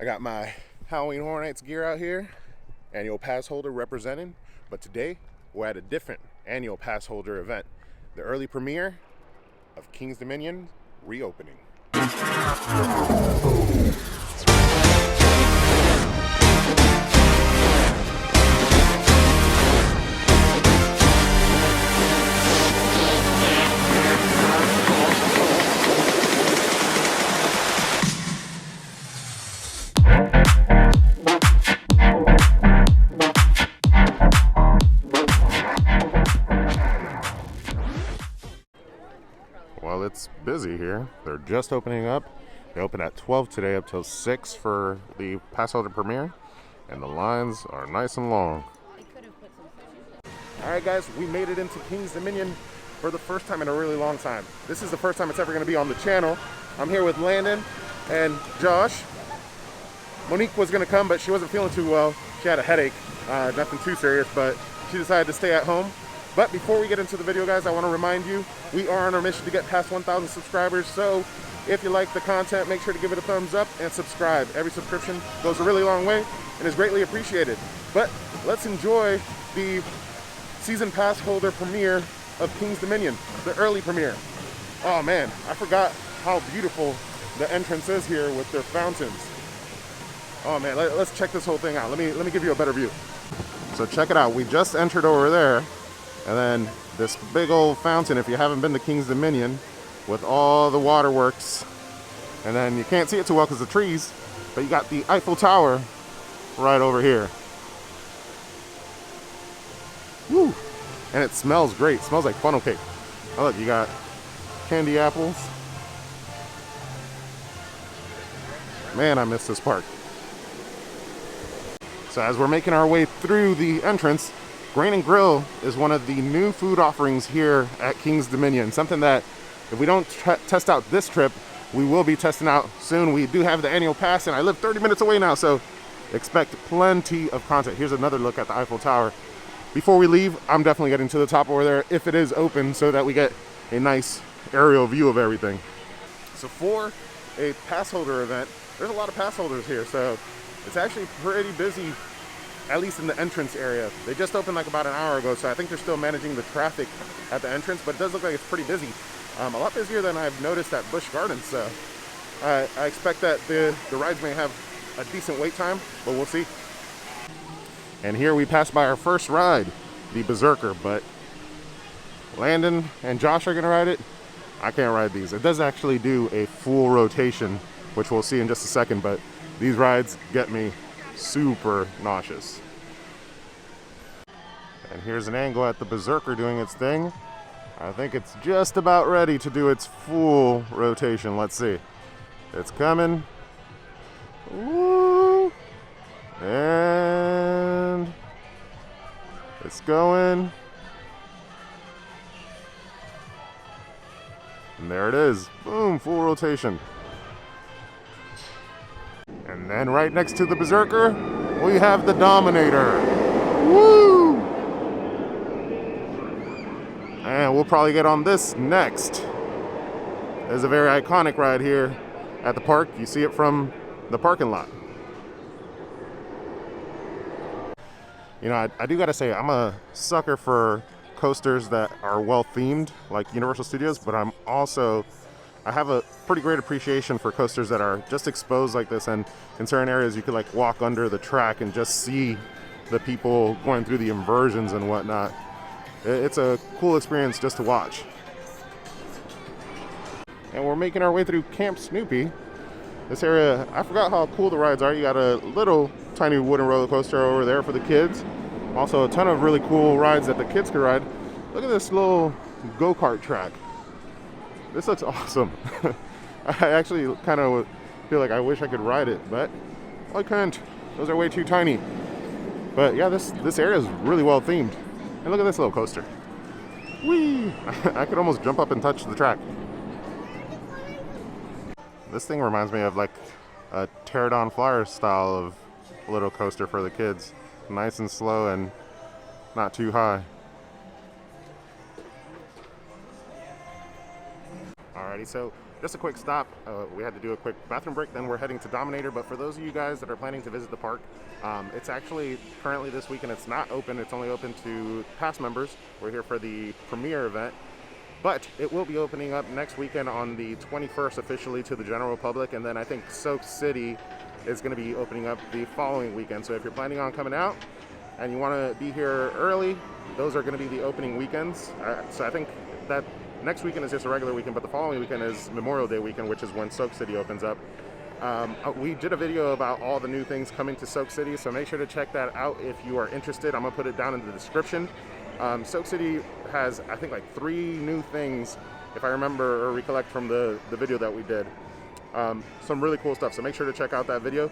I got my Halloween Horror Nights gear out here, annual pass holder representing, but today we're at a different annual pass holder event, the early premiere of King's Dominion reopening. Well, it's busy here. They're just opening up. They open at 12 today up till 6 for the pass holder premiere, and the lines are nice and long. All right, guys, we made it into King's Dominion for the first time in a really long time. This is the first time it's ever going to be on the channel. I'm here with Landon and Josh. Monique was going to come, but she wasn't feeling too well. She had a headache, nothing too serious, but she decided to stay at home. But before we get into the video, guys, I want to remind you, we are on our mission to get past 1,000 subscribers. So if you like the content, make sure to give it a thumbs up and subscribe. Every subscription goes a really long way and is greatly appreciated. But let's enjoy the season pass holder premiere of King's Dominion, the early premiere. Oh man, I forgot how beautiful the entrance is here with their fountains. Oh man, let's check this whole thing out. Let me give you a better view. So check it out. We just entered over there. And then this big old fountain, if you haven't been to King's Dominion, with all the waterworks. And then you can't see it too well because of the trees, but you got the Eiffel Tower right over here. Woo! And it smells great. It smells like funnel cake. Oh, look, you got candy apples. Man, I miss this park. So as we're making our way through the entrance, Grain and Grill is one of the new food offerings here at King's Dominion. Something that if we don't test out this trip, we will be testing out soon. We do have the annual pass and I live 30 minutes away now, so expect plenty of content. Here's another look at the Eiffel Tower. Before we leave, I'm definitely getting to the top over there if it is open so that we get a nice aerial view of everything. So for a pass holder event, there's a lot of pass holders here, so it's actually pretty busy, at least in the entrance area. They just opened like about an hour ago, so I think they're still managing the traffic at the entrance, but it does look like it's pretty busy. A lot busier than I've noticed at Busch Gardens, so I expect that the rides may have a decent wait time, but we'll see. And here we passed by our first ride, the Berserker, but Landon and Josh are gonna ride it. I can't ride these. It does actually do a full rotation, which we'll see in just a second, but these rides get me super nauseous. And here's an angle at the Berserker doing its thing. I think it's just about ready to do its full rotation. Let's see. It's coming. Woo! And it's going. And there it is. Boom, full rotation. And then right next to the Berserker, we have the Dominator. Woo! And we'll probably get on this next. There's a very iconic ride here at the park. You see it from the parking lot. You know, I do gotta say, I'm a sucker for coasters that are well themed, like Universal Studios, but I have a pretty great appreciation for coasters that are just exposed like this, and in certain areas you could like walk under the track and just see the people going through the inversions and whatnot. It's a cool experience just to watch. And we're making our way through Camp Snoopy. This area, I forgot how cool the rides are. You got a little tiny wooden roller coaster over there for the kids. Also a ton of really cool rides that the kids can ride. Look at this little go-kart track. This looks awesome. I actually kind of feel like I wish I could ride it, but I couldn't. Those are way too tiny. But yeah, this area is really well themed. And look at this little coaster. Whee! I could almost jump up and touch the track. This thing reminds me of like a Pterodon Flyer style of little coaster for the kids. Nice and slow and not too high. Alrighty, so just a quick stop. We had to do a quick bathroom break, then we're heading to Dominator. But for those of you guys that are planning to visit the park, it's actually currently this weekend, it's not open. It's only open to pass members. We're here for the premiere event. But it will be opening up next weekend on the 21st officially to the general public. And then I think Soak City is going to be opening up the following weekend. So if you're planning on coming out and you want to be here early, those are going to be the opening weekends. So I think that next weekend is just a regular weekend, but the following weekend is Memorial Day weekend, which is when Soak City opens up. We did a video about all the new things coming to Soak City, so make sure to check that out if you are interested. I'm going to put it down in the description. Soak City has, I think, like 3 new things, if I remember or recollect from the video that we did. Some really cool stuff, so make sure to check out that video.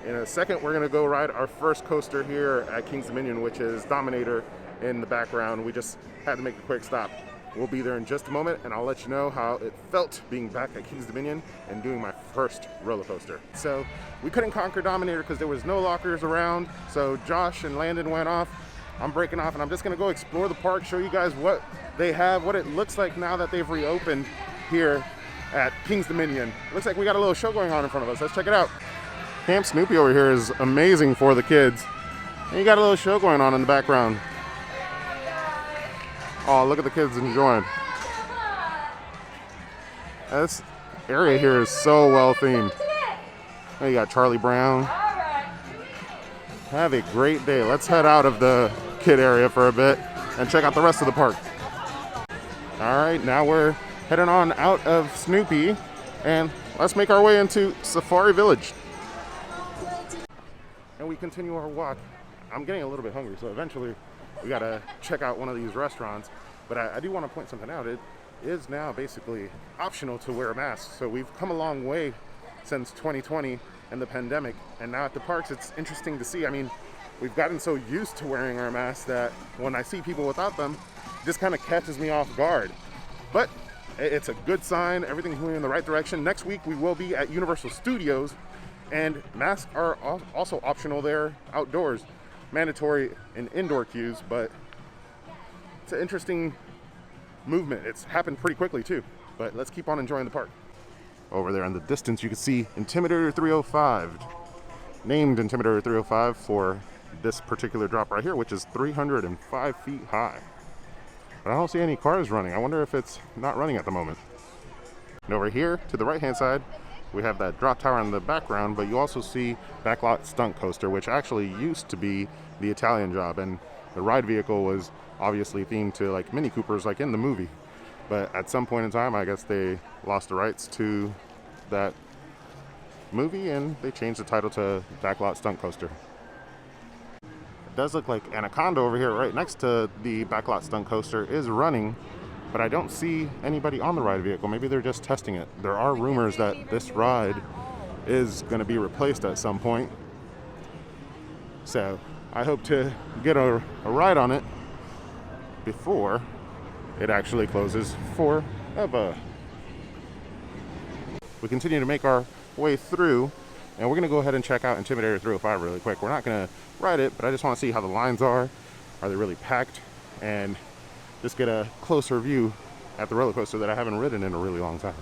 In a second, we're going to go ride our first coaster here at Kings Dominion, which is Dominator in the background. We just had to make a quick stop. We'll be there in just a moment, and I'll let you know how it felt being back at Kings Dominion and doing my first roller coaster. So we couldn't conquer Dominator because there was no lockers around, so Josh and Landon went off. I'm breaking off, and I'm just gonna go explore the park, show you guys what they have, what it looks like now that they've reopened here at Kings Dominion. Looks like we got a little show going on in front of us. Let's check it out. Camp Snoopy over here is amazing for the kids. And you got a little show going on in the background. Oh, look at the kids enjoying. This area here is so well themed. Oh, you got Charlie Brown. Have a great day. Let's head out of the kid area for a bit and check out the rest of the park. All right, now we're heading on out of Snoopy and let's make our way into Safari Village. And we continue our walk. I'm getting a little bit hungry, so eventually we gotta check out one of these restaurants. But I do want to point something out. It is now basically optional to wear a mask. So we've come a long way since 2020 and the pandemic. And now at the parks, it's interesting to see. I mean, we've gotten so used to wearing our masks that when I see people without them, it just kind of catches me off guard. But it's a good sign. Everything's moving in the right direction. Next week, we will be at Universal Studios, and masks are also optional there outdoors. Mandatory in indoor queues, but it's an interesting movement. It's happened pretty quickly too, but let's keep on enjoying the park. Over there in the distance, you can see Intimidator 305, named Intimidator 305 for this particular drop right here, which is 305 feet high. But I don't see any cars running. I wonder if it's not running at the moment. And over here to the right hand side, we have that drop tower in the background, but you also see Backlot Stunt Coaster, which actually used to be the Italian Job, and the ride vehicle was obviously themed to like Mini Coopers like in the movie. But at some point in time, I guess they lost the rights to that movie and they changed the title to Backlot Stunt Coaster. It does look like Anaconda over here right next to the Backlot Stunt Coaster is running, but I don't see anybody on the ride vehicle. Maybe they're just testing it. There are rumors that this ride is going to be replaced at some point. So I hope to get a ride on it before it actually closes forever. We continue to make our way through, and we're going to go ahead and check out Intimidator 305 really quick. We're not going to ride it, but I just want to see how the lines are. Are they really packed? And just get a closer view at the roller coaster that I haven't ridden in a really long time.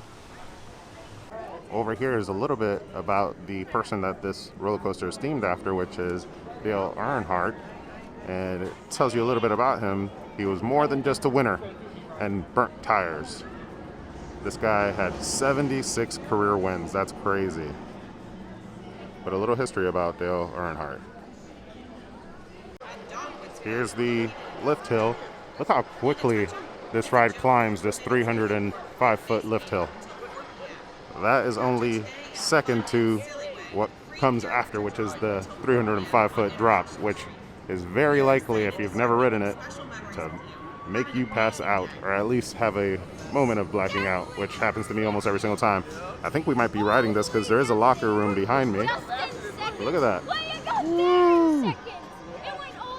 Over here is a little bit about the person that this roller coaster is themed after, which is Dale Earnhardt, and it tells you a little bit about him. He was more than just a winner and burnt tires. This guy had 76 career wins. That's crazy. But a little history about Dale Earnhardt. Here's the lift hill. Look how quickly this ride climbs this 305-foot lift hill. That is only second to what comes after, which is the 305-foot drop, which is very likely, if you've never ridden it, to make you pass out or at least have a moment of blacking out, which happens to me almost every single time. I think we might be riding this because there is a locker room behind me. Look at that. Woo!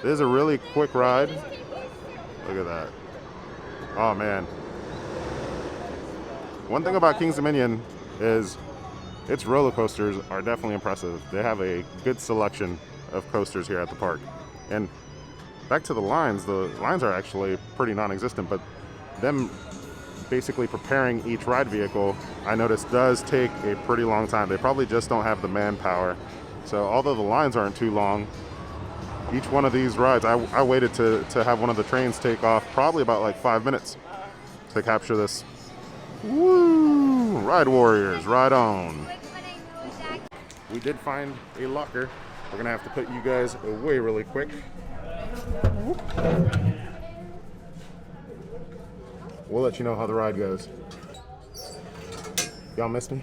This is a really quick ride. Look at that. Oh man. One thing about Kings Dominion is its roller coasters are definitely impressive. They have a good selection of coasters here at the park. And back to the lines are actually pretty non-existent, but them basically preparing each ride vehicle, I noticed does take a pretty long time. They probably just don't have the manpower. So although the lines aren't too long, each one of these rides, I waited to have one of the trains take off probably about like 5 minutes to capture this. Woo! Ride warriors, ride on. We did find a locker. We're gonna have to put you guys away really quick. We'll let you know how the ride goes. Y'all missed me?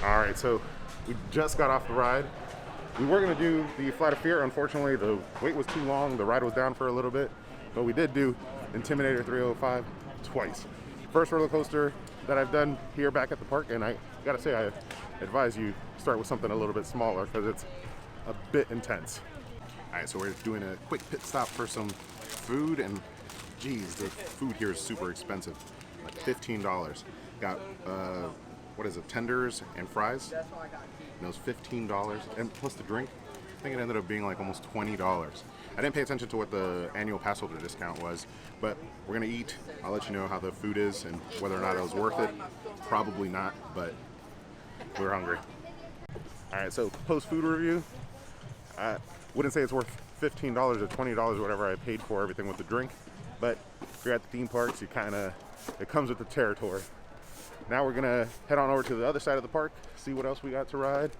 Alright, so we just got off the ride. We were gonna do the Flight of Fear. Unfortunately, the wait was too long. The ride was down for a little bit. But we did do Intimidator 305 twice. First roller coaster that I've done here back at the park, and I gotta say, I advise you start with something a little bit smaller because it's a bit intense. Alright, so we're doing a quick pit stop for some food, and geez, the food here is super expensive, like $15. Got what is it, tenders and fries, and it was $15, and plus the drink, I think it ended up being like almost $20. I didn't pay attention to what the annual pass holder discount was, but we're gonna eat. I'll let you know how the food is and whether or not it was worth it. Probably not, but we're hungry. Alright, so post food review, I wouldn't say it's worth $15 or $20, whatever I paid for everything with the drink, but if you're at the theme parks, it comes with the territory. Now we're gonna head on over to the other side of the park, see what else we got to ride.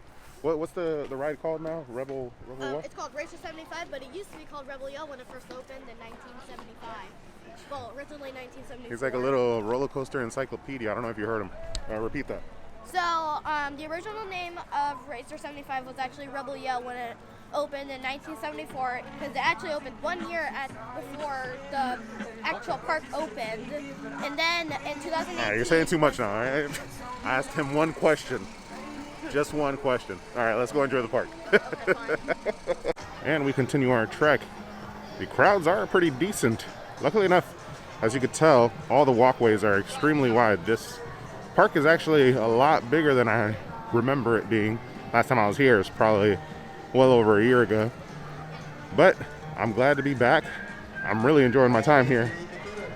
What's the ride called now? Rebel what? It's called Racer 75, but it used to be called Rebel Yell when it first opened in 1975. Well, originally 1974. He's like a little roller coaster encyclopedia. I don't know if you heard him. Repeat that. So, the original name of Racer 75 was actually Rebel Yell when it opened in 1974, because it actually opened 1 year before the actual park opened. And then in 2018... Alright, you're saying too much now, alright? I asked him one question. Just one question. Alright, let's go enjoy the park. Okay, fine. And we continue our trek. The crowds are pretty decent. Luckily enough, as you could tell, all the walkways are extremely wide. This park is actually a lot bigger than I remember it being. Last time I was here is probably well over a year ago. But I'm glad to be back. I'm really enjoying my time here.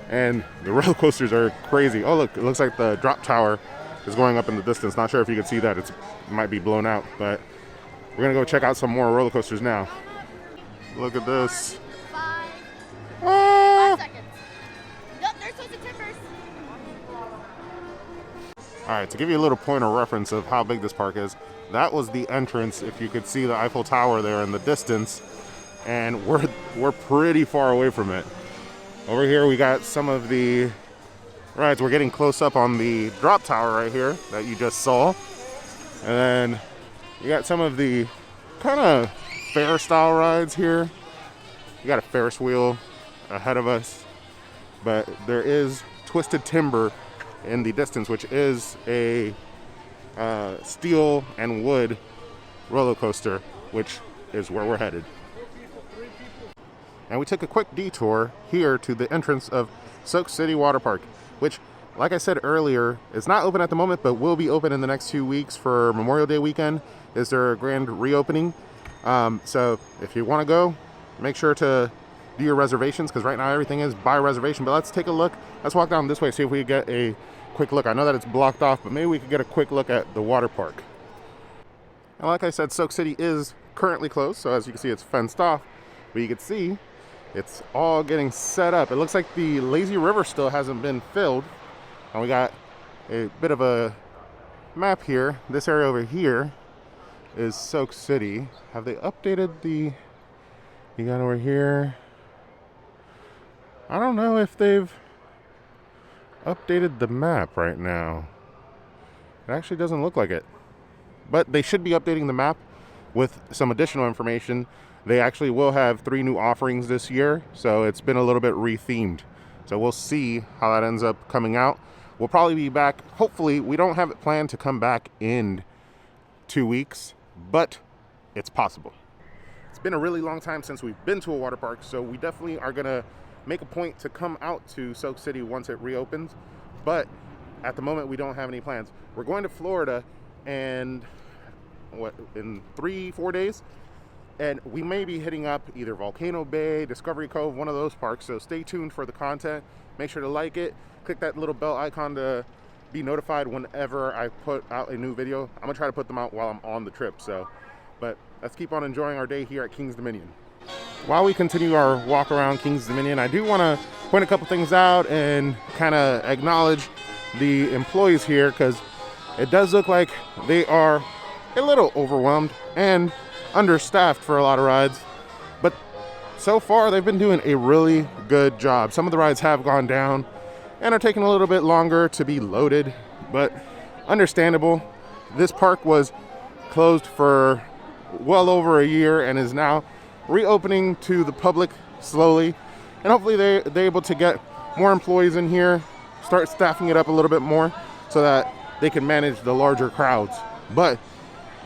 And the roller coasters are crazy. Oh look, it looks like the drop tower is going up in the distance. Not sure if you can see that. It might be blown out, but we're gonna go check out some more roller coasters now. Look at this. 5 seconds. Nope, there's tons of timbers. Alright, to give you a little point of reference of how big this park is, that was the entrance, if you could see the Eiffel Tower there in the distance, and we're pretty far away from it. Over here we got some of the rides. We're getting close up on the drop tower right here that you just saw. And then you got some of the kind of fair style rides here. You got a Ferris wheel ahead of us, but there is Twisted Timber in the distance, which is a steel and wood roller coaster, which is where we're headed. And we took a quick detour here to the entrance of Soak City Water Park, which, like I said earlier, is not open at the moment, but will be open in the next 2 weeks for Memorial Day weekend. Is their grand reopening. So if you want to go, make sure to do your reservations, because right now everything is by reservation. But let's take a look. Let's walk down this way, see if we can get a quick look. I know that it's blocked off, but maybe we could get a quick look at the water park. And like I said, Soak City is currently closed, so as you can see, it's fenced off. But you can see it's all getting set up. It looks like the lazy river still hasn't been filled. And we got a bit of a map here. This area over here is Soak City. Have they updated the... You got over here... I don't know if they've updated the map right now. It actually doesn't look like it. But they should be updating the map with some additional information. They actually will have 3 new offerings this year, so it's been a little bit rethemed. So we'll see how that ends up coming out. We'll probably be back. Hopefully, we don't have it planned to come back in 2 weeks, but it's possible. It's been a really long time since we've been to a water park, so we definitely are gonna make a point to come out to Soak City once it reopens. But at the moment, we don't have any plans. We're going to Florida, and in 3-4 days, And we may be hitting up either Volcano Bay, Discovery Cove, one of those parks. So stay tuned for the content. Make sure to like it. Click that little bell icon to be notified whenever I put out a new video. I'm gonna try to put them out while I'm on the trip. But let's keep on enjoying our day here at King's Dominion. While we continue our walk around King's Dominion, I do want to point a couple things out and kind of acknowledge the employees here, because it does look like they are a little overwhelmed and understaffed for a lot of rides, but so far they've been doing a really good job. Some of the rides have gone down and are taking a little bit longer to be loaded, but understandable. This park was closed for well over a year and is now reopening to the public slowly, and hopefully they're able to get more employees in here, start staffing it up a little bit more so that they can manage the larger crowds. But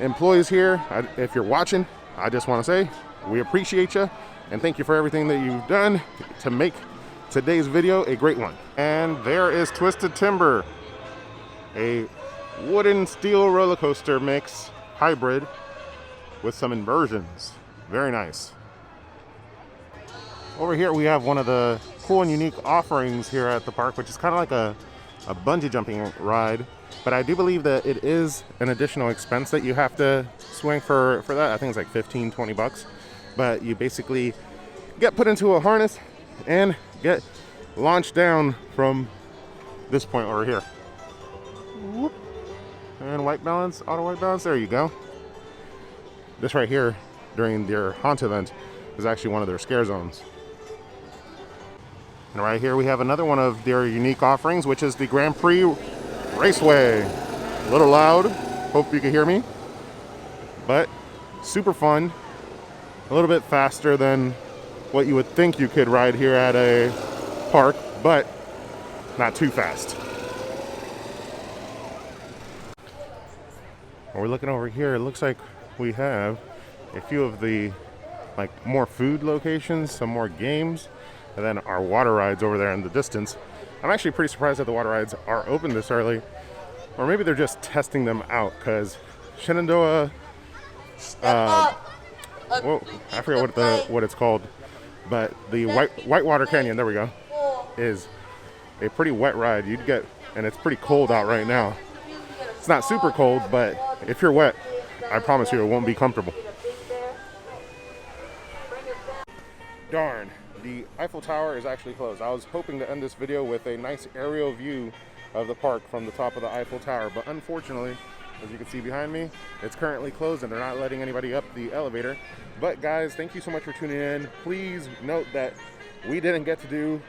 employees here, if you're watching, I just want to say we appreciate you and thank you for everything that you've done to make today's video a great one. And there is Twisted Timber, a wooden steel roller coaster mix hybrid with some inversions. Very nice. Over here we have one of the cool and unique offerings here at the park, which is kind of like a bungee jumping ride. But I do believe that it is an additional expense that you have to swing for that. I think it's like 15-20 bucks. But you basically get put into a harness and get launched down from this point over here. Whoop. And white balance, auto white balance, there you go. This right here during their haunt event is actually one of their scare zones. And right here we have another one of their unique offerings, which is the Grand Prix Raceway. A little loud, hope you can hear me, but super fun. A little bit faster than what you would think you could ride here at a park, but not too fast. When we're looking over here, it looks like we have a few of the more food locations, some more games, and then our water rides over there in the distance. I'm actually pretty surprised that the water rides are open this early, or maybe they're just testing them out, because Shenandoah, whoa, I forget what it's called, but the Whitewater Canyon, there we go, is a pretty wet ride. You'd get, and it's pretty cold out right now. It's not super cold, but if you're wet, I promise you it won't be comfortable. Darn, the Eiffel Tower is actually closed. I was hoping to end this video with a nice aerial view of the park from the top of the Eiffel Tower, but unfortunately, as you can see behind me, it's currently closed and they're not letting anybody up the elevator. But guys, thank you so much for tuning in. Please note that we didn't get to do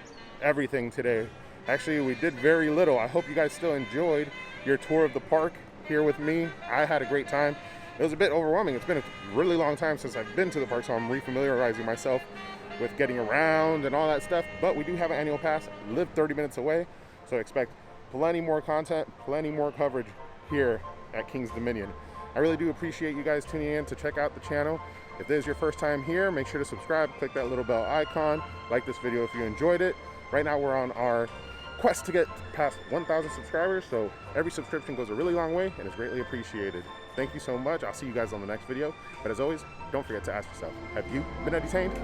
everything today. Actually, we did very little. I hope you guys still enjoyed your tour of the park here with me. I had a great time. It was a bit overwhelming. It's been a really long time since I've been to the park, so I'm refamiliarizing myself with getting around and all that stuff. But we do have an annual pass, live 30 minutes away, so expect plenty more content, plenty more coverage here at King's Dominion. I really do appreciate you guys tuning in to check out the channel. If this is your first time here, make sure to subscribe, click that little bell icon, like this video if you enjoyed it. Right now we're on our quest to get past 1,000 subscribers, so every subscription goes a really long way and is greatly appreciated. Thank you so much. I'll see you guys on the next video. But as always, don't forget to ask yourself, have you been entertained?